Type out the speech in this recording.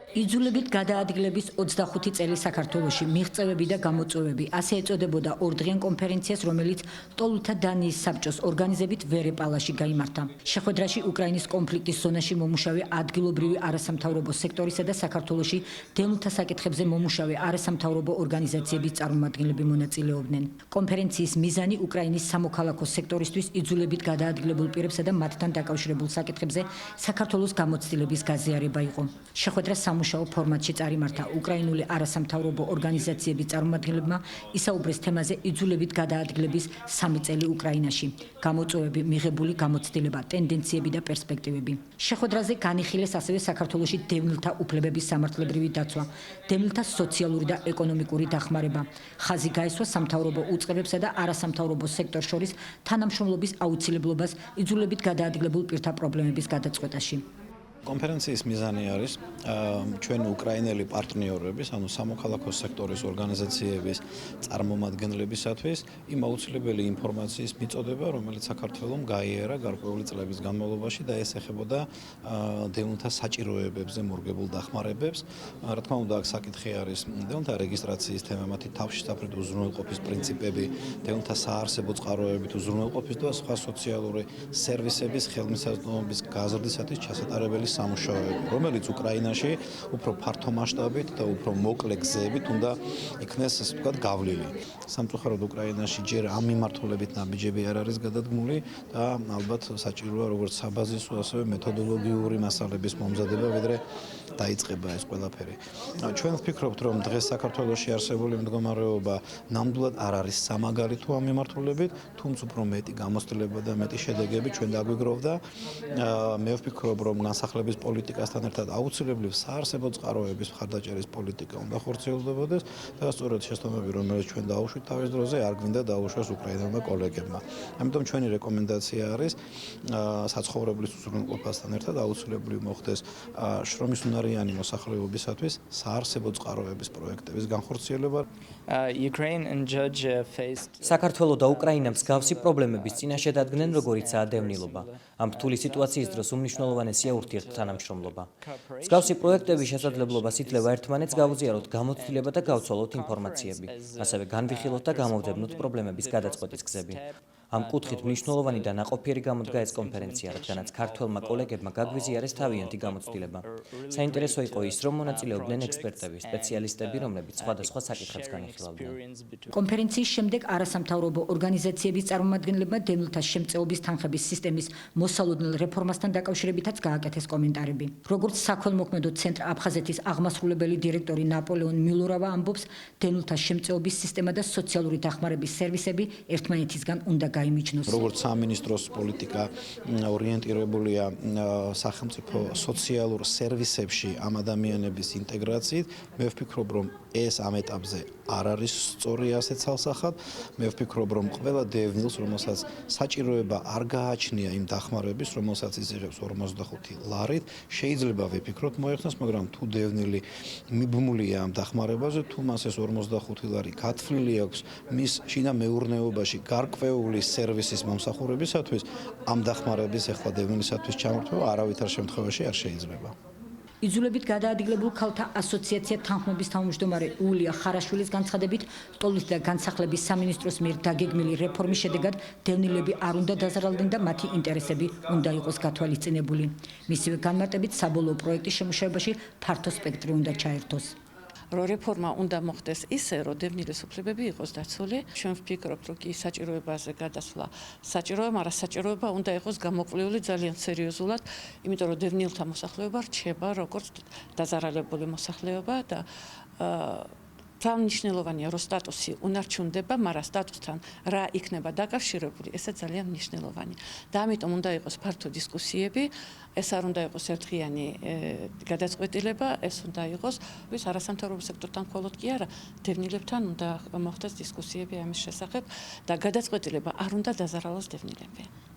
იძულებით გადაადგილების 25 წელი საქართველოში მიღწევები და გამოწვევები. ასე ეწოდებოდა ორდღიან კონფერენციას, რომელიც ტოლუთა დანიის საბჭოს ორგანიზებით ვერეპალაში გაიმართა. შეხვედრაში უკრაინის კონფლიქტის ზონაში მომუშავე ადგილობრივი არასამთავრობო სექტორისა და საქართველოში დევნილთა საკითხებზე მომუშავე არასამთავრობო ორგანიზაციების წარმომადგენლები მონაწილეობდნენ. კონფერენციის მიზანი უკრაინის სამოქალაქო სექტორისთვის იძულებით გადაადგილებულ პირებსა და მათთან დაკავშირებულ საკითხებზე საქართველოს გამოცდილების გაზიარება იყო. შეხვედრა სამუშაო ფორმატში წარიმართა. უკრაინული არასამთავრობო ორგანიზაციების წარმომადგენლებმა ისაუბრეს თემაზე იძულებით გადაადგილების 3 წელი უკრაინაში. გამოწვევები, მიღებული გამოცდილება, ტენდენციები და პერსპექტივები. შეხვედრაზე განიხილეს ასევე საქართველოში დევნილთა უფლებების სამართლებრივი დაცვა, დევნილთა სოციალური და ეკონომიკური დახმარება. ხაზი გაესვა სამთავრობო უწყებებსა და არასამთავრობო სექტორს შორის თანამშრომლობის აუცილებლობას იძულებით გადაადგილებულ პირთა პრობლემების გადაწყვეტაში. კონფერენციის მიზანი არის ჩვენ უკრაინელი პარტნიორების, ანუ სამოქალაქო სექტორის ორგანიზაციების წარმომადგენლებისათვის იმ აუცილებელი ინფორმაციის მიწოდება, რომელიც საქართველოს გაიარა გარკვეული წლების განმავლობაში და ეს ეხებოდა დევნილთა საჭიროებებზე მორგებულ დახმარებებს. რა თქმა უნდა, აქ საკითხი არის დევნილთა რეგისტრაციის თემა, მათი თავშესაფრით უზრუნველყოფის პრინციპები, დევნილთა საარსებო წყაროებით უზრუნველყოფის და სხვა სოციალური სერვისების ხელმისაწვდომობის გაზრდისათვის ჩასატარებელი სამუშაოები, რომელიც უკრაინაში უფრო ფართო მასშტაბით და უფრო მოკლე გზებით უნდა იქნეს, ასე ვთქვათ, გავლილი. სამწუხაროდ უკრაინაში ჯერ ამ მიმართულებით ნაბიჯები არ არის გადადგმული და ალბათ საჭიროა როგორც საბაზისო, ასევე მეთოდოლოგიური მასალების მომზადება, ვიდრე დაიწყება ეს ყველაფერი. ჩვენ ვფიქრობთ, რომ დღეს საქართველოში არსებული მდგომარეობა ნამდვილად არ არის სამაგალითო ამ მიმართულებით, თუმცა უფრო მეტი გამოცდილება და მეტი შედეგები ჩვენ დაგვიგროვდა. მე ვფიქრობ, რომ განსახლების პოლიტიკასთან ერთად აუცილებლად საარსებო წყაროების მხარდაჭერის პოლიტიკა უნდა ხორციელდებოდეს და სწორედ შეცდომები, რომელიც ჩვენ დაუშვით თავის დროზე, არ გვინდა დაუშვას უკრაინელმა კოლეგებმა. ამიტომ ჩვენი რეკომენდაცია არის საცხოვრებლის უზრუნველყოფასთან ერთად აუცილებლად მოხდეს შრომის უნარიანი მოსახლეობისათვის საარსებო წყაროების პროექტების განხორციელება. საქართველო და უკრაინა მსგავსი პრობლემების წინაშე დადგნენ, როგორიცაა დევნილობა. ამ რთული სიტუაციის დროს უმნიშვნელოვანესია ურთიერთთანამშრომლობა. მსგავსი პროექტების შესაძლებლობას იძლევა ერთმანეთს გავუზიაროთ გამოცდილება და გავცვალოთ ინფორმაციები, ასევე განვიხილოთ და გამოვდებნოთ პრობლემების გადაწყვეტის გზები. ამ კუთხით მნიშვნელოვანი და ნაყოფიერი გამოდგა ეს კონფერენცია, რადგანაც ქართველმა კოლეგებმა გაგვიზიარეს თავიანთი გამოცდილება. საინტერესო იყო ის, რომ მონაწილეობდნენ ექსპერტები, სპეციალისტები, რომლებიც სხვადასხვა საკითხებს განიხილავდნენ. კონფერენციის შემდეგ არასამთავრობო ორგანიზაციების წარმომადგენლებმა დევნილთა შემწეობის თანხების სისტემის მოსალოდნელ რეფორმასთან დაკავშირებითაც გააკეთეს კომენტარები. როგორც საქველმოქმედო ცენტრ აფხაზეთის აღმასრულებელი დირექტორი ნაპოლეონ მიულურავა ამბობს, დევნილთა შემწეობის სისტემა და სოციალური დახმარების სერვისები ერთმანეთისგან უნდა გაიმიჯნოს. როგორც სამინისტროს პოლიტიკა ორიენტირებულია სახელმწიფო სოციალურ სერვისებში ამ ადამიანების ინტეგრაციით, მე ვფიქრობ, რომ ეს ამ ეტაპზე არ არის სწორი ასეთ ცალსახად. მე ვფიქრობ, რომ ყველა დევნილს, რომელსაც საჭიროება არ გააჩნია იმ დახმარების, რომელსაც იზრებს 45 ლარით, შეიძლება ვიფიქროთ მოეხსნას, მაგრამ თუ დევნილი მიბმულია ამ დახმარებაზე, თუ მას ეს 45 ლარი გათვლილი აქვს მის შინა მეურნეობაში გარკვეული სერვისის მომსახურებისათვის, ამ დახმარების ახლა დევნილისათვის ჩამორთმევა არავითარ შემთხვევაში არ შეიძლება. იძულებით გადაადგილებულ ქალთა ასოციაცია თანხმობის თავმჯდომარე ულია ხარაშვილის განცხადებით, ტოლის და განსახლების სამინისტროს მიერ დაგეგმილი რეფორმის შედეგად დევნილები არ უნდა დაზარალდნენ და მათი ინტერესები უნდა იყოს გათვალისწინებული. მისივე განმარტებით, საბოლოო პროექტის შემუშავებაში ფართო სპექტრი უნდა ჩაერთოს. Რომ რეფორმა უნდა მოხდეს ისე, რომ დევნილის უფლებები იყოს დაცული. ჩვენ ვფიქრობთ, რომ კი საჭიროებაზე გადასვლა საჭიროა, მაგრამ საჭიროება უნდა იყოს გამოკვლეული ძალიან სერიოზულად, იმიტომ რომ დევნილთა მოსახლეობა რჩება როგორც დაზარალებული მოსახლეობა და თავმნიშნელოვანია, რომ სტატუსი უნარჩუნდება, მაგრამ სტატუსთან რა იქნება დაკავშირებული, ესე ძალიან მნიშვნელოვანია. და ამიტომ უნდა იყოს ფართო დისკუსიები, ეს არ უნდა იყოს ერთდღიანი გადაწყვეტილება, ეს უნდა იყოს არასამთავრობო სექტორთან მხოლოდ კი არა, დევნილებთან უნდა მოხდეს დისკუსიები ამის შესახებ და გადაწყვეტილება არ უნდა დაზარალოს დევნილები.